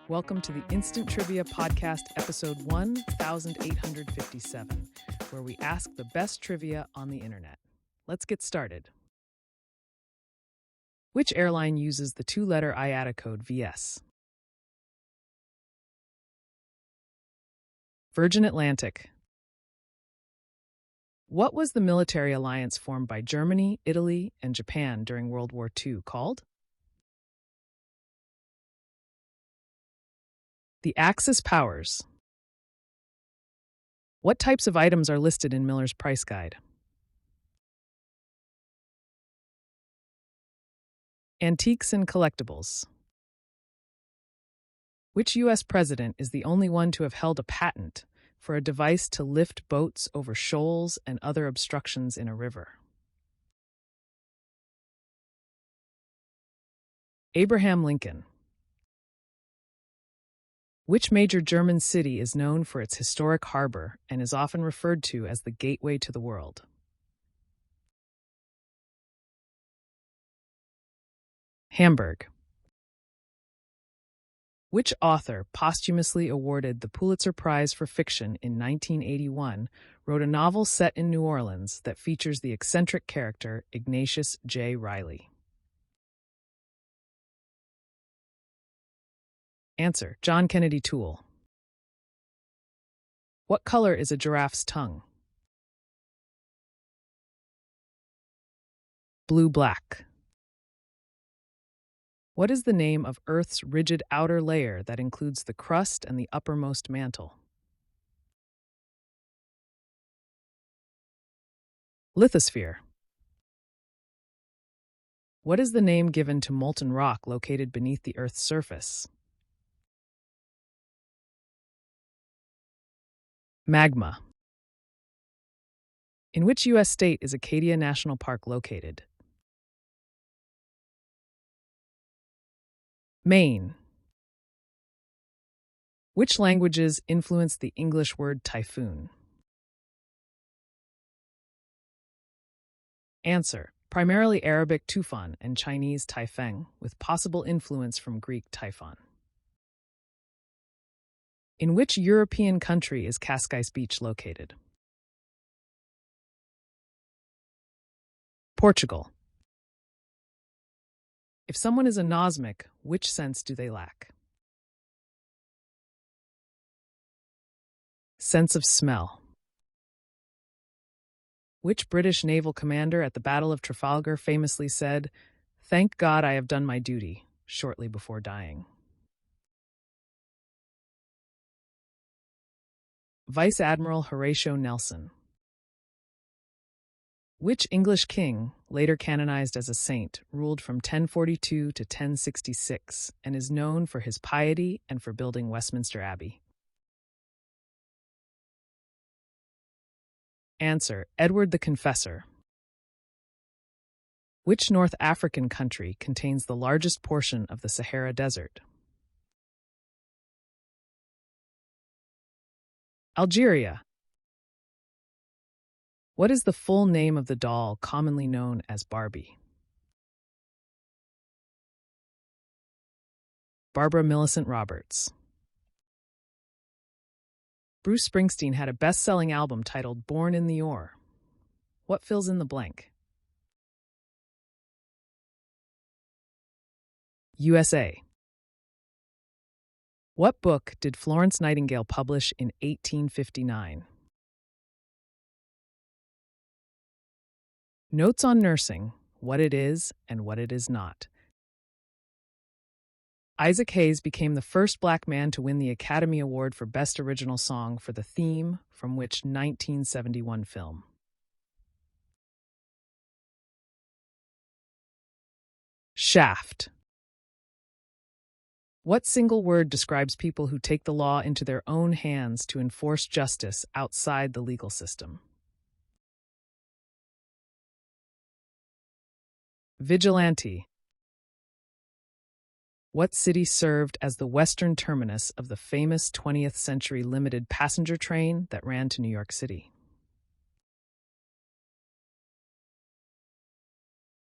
Welcome to the Instant Trivia Podcast, episode 1857, where we ask the best trivia on the internet. Let's get started. Which airline uses the two-letter IATA code VS? Virgin Atlantic. What was the military alliance formed by Germany, Italy, and Japan during World War II called? The Axis powers. What types of items are listed in Miller's Price Guide? Antiques and collectibles. Which U.S. president is the only one to have held a patent for a device to lift boats over shoals and other obstructions in a river? Abraham Lincoln. Which major German city is known for its historic harbor and is often referred to as the gateway to the world? Hamburg. Which author, posthumously awarded the Pulitzer Prize for Fiction in 1981, wrote a novel set in New Orleans that features the eccentric character Ignatius J. Reilly? Answer: John Kennedy Toole. What color is a giraffe's tongue? Blue-black. What is the name of Earth's rigid outer layer that includes the crust and the uppermost mantle? Lithosphere. What is the name given to molten rock located beneath the Earth's surface? Magma. In which U.S. state is Acadia National Park located? Maine. Which languages influence the English word typhoon? Answer: primarily Arabic tufan and Chinese taifeng, with possible influence from Greek typhon. In which European country is Cascais Beach located? Portugal. If someone is anosmic, which sense do they lack? Sense of smell. Which British naval commander at the Battle of Trafalgar famously said, "Thank God I have done my duty," shortly before dying? Vice Admiral Horatio Nelson. Which English king, later canonized as a saint, ruled from 1042 to 1066 and is known for his piety and for building Westminster Abbey? Answer: Edward the Confessor. Which North African country contains the largest portion of the Sahara Desert? Algeria. What is the full name of the doll commonly known as Barbie? Barbara Millicent Roberts. Bruce Springsteen had a best-selling album titled Born in the Ore. What fills in the blank? USA. What book did Florence Nightingale publish in 1859? Notes on Nursing: What It Is and What It Is Not. Isaac Hayes became the first Black man to win the Academy Award for Best Original Song for the theme from which 1971 film? Shaft. What single word describes people who take the law into their own hands to enforce justice outside the legal system? Vigilante. What city served as the western terminus of the famous 20th century limited passenger train that ran to New York City?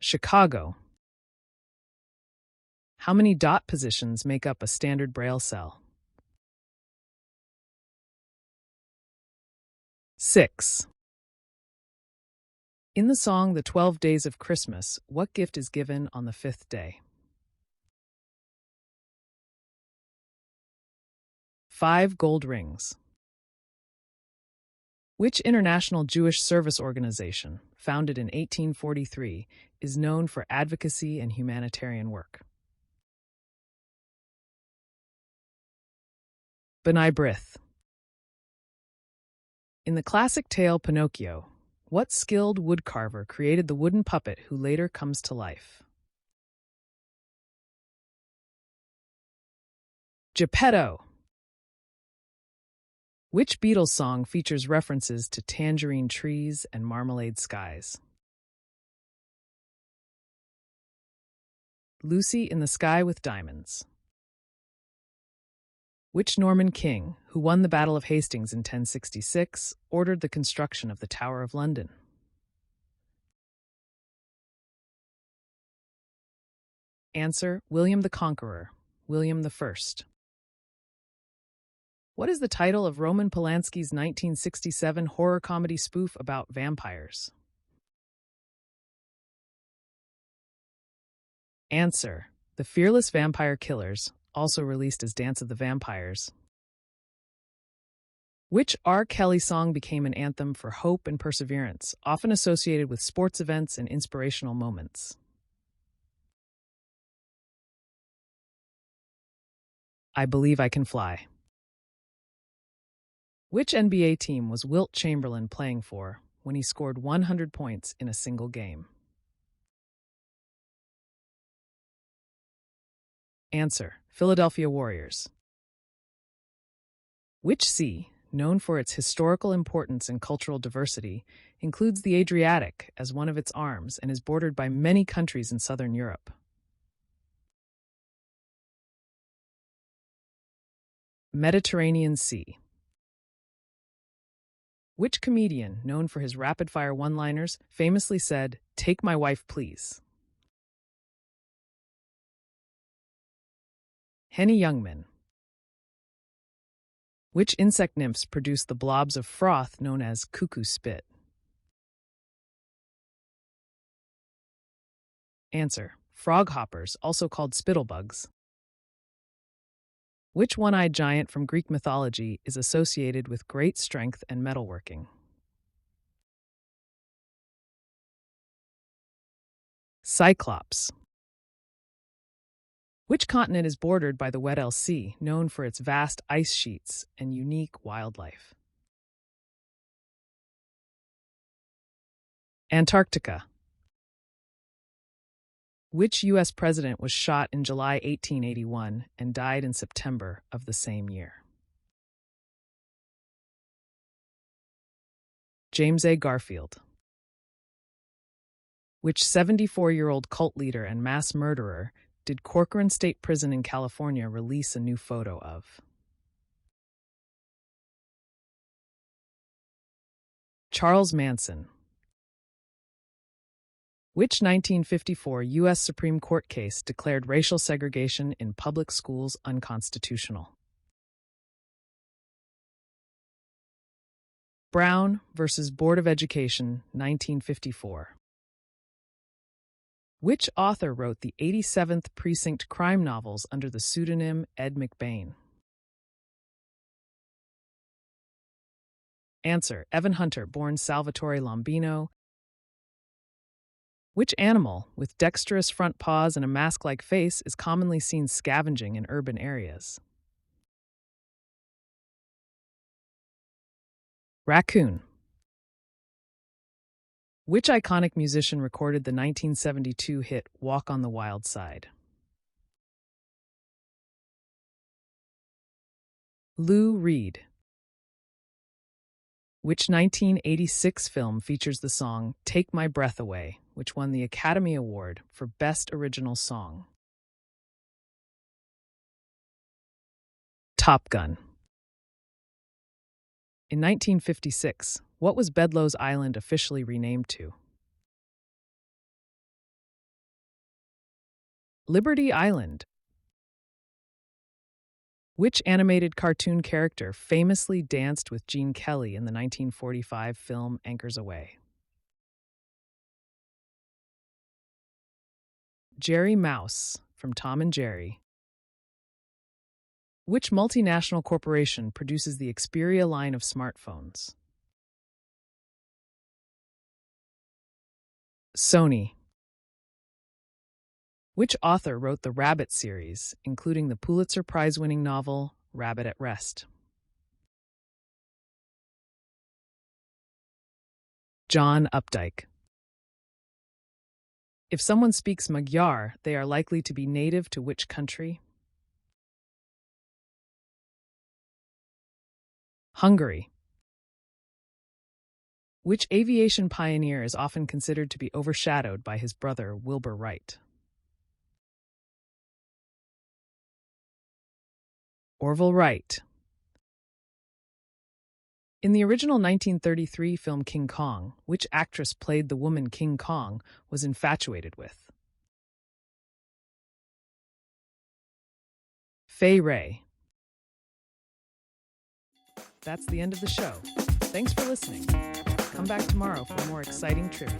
Chicago. How many dot positions make up a standard Braille cell? 6. In the song The 12 Days of Christmas, what gift is given on the fifth day? 5 gold rings. Which international Jewish service organization, founded in 1843, is known for advocacy and humanitarian work? B'nai B'rith. In the classic tale Pinocchio, what skilled woodcarver created the wooden puppet who later comes to life? Geppetto. Which Beatles song features references to tangerine trees and marmalade skies? Lucy in the Sky with Diamonds. Which Norman king, who won the Battle of Hastings in 1066, ordered the construction of the Tower of London? Answer: William the Conqueror, William the First. What is the title of Roman Polanski's 1967 horror comedy spoof about vampires? Answer: The Fearless Vampire Killers, also released as Dance of the Vampires. Which R. Kelly song became an anthem for hope and perseverance, often associated with sports events and inspirational moments? I Believe I Can Fly. Which NBA team was Wilt Chamberlain playing for when he scored 100 points in a single game? Answer: Philadelphia Warriors. Which sea, known for its historical importance and cultural diversity, includes the Adriatic as one of its arms and is bordered by many countries in southern Europe? Mediterranean Sea. Which comedian, known for his rapid-fire one-liners, famously said, "Take my wife, please"? Henny Youngman. Which insect nymphs produce the blobs of froth known as cuckoo spit? Answer: Froghoppers, also called spittlebugs. Which one-eyed giant from Greek mythology is associated with great strength and metalworking? Cyclops. Which continent is bordered by the Weddell Sea, known for its vast ice sheets and unique wildlife? Antarctica. Which U.S. president was shot in July 1881 and died in September of the same year? James A. Garfield. Which 74-year-old cult leader and mass murderer did Corcoran State Prison in California release a new photo of? Charles Manson. Which 1954 U.S. Supreme Court case declared racial segregation in public schools unconstitutional? Brown versus Board of Education, 1954. Which author wrote the 87th Precinct crime novels under the pseudonym Ed McBain? Answer: Evan Hunter, born Salvatore Lombino. Which animal, with dexterous front paws and a mask-like face, is commonly seen scavenging in urban areas? Raccoon. Which iconic musician recorded the 1972 hit Walk on the Wild Side? Lou Reed. Which 1986 film features the song Take My Breath Away, which won the Academy Award for Best Original Song? Top Gun. In 1956, what was Bedloe's Island officially renamed to? Liberty Island. Which animated cartoon character famously danced with Gene Kelly in the 1945 film Anchors Aweigh? Jerry Mouse from Tom and Jerry. Which multinational corporation produces the Xperia line of smartphones? Sony. Which author wrote the Rabbit series, including the Pulitzer Prize-winning novel Rabbit at Rest? John Updike. If someone speaks Magyar, they are likely to be native to which country? Hungary. Which aviation pioneer is often considered to be overshadowed by his brother Wilbur Wright? Orville Wright. In the original 1933 film King Kong, which actress played the woman King Kong was infatuated with? Fay Wray. That's the end of the show. Thanks for listening. Come back tomorrow for more exciting trivia.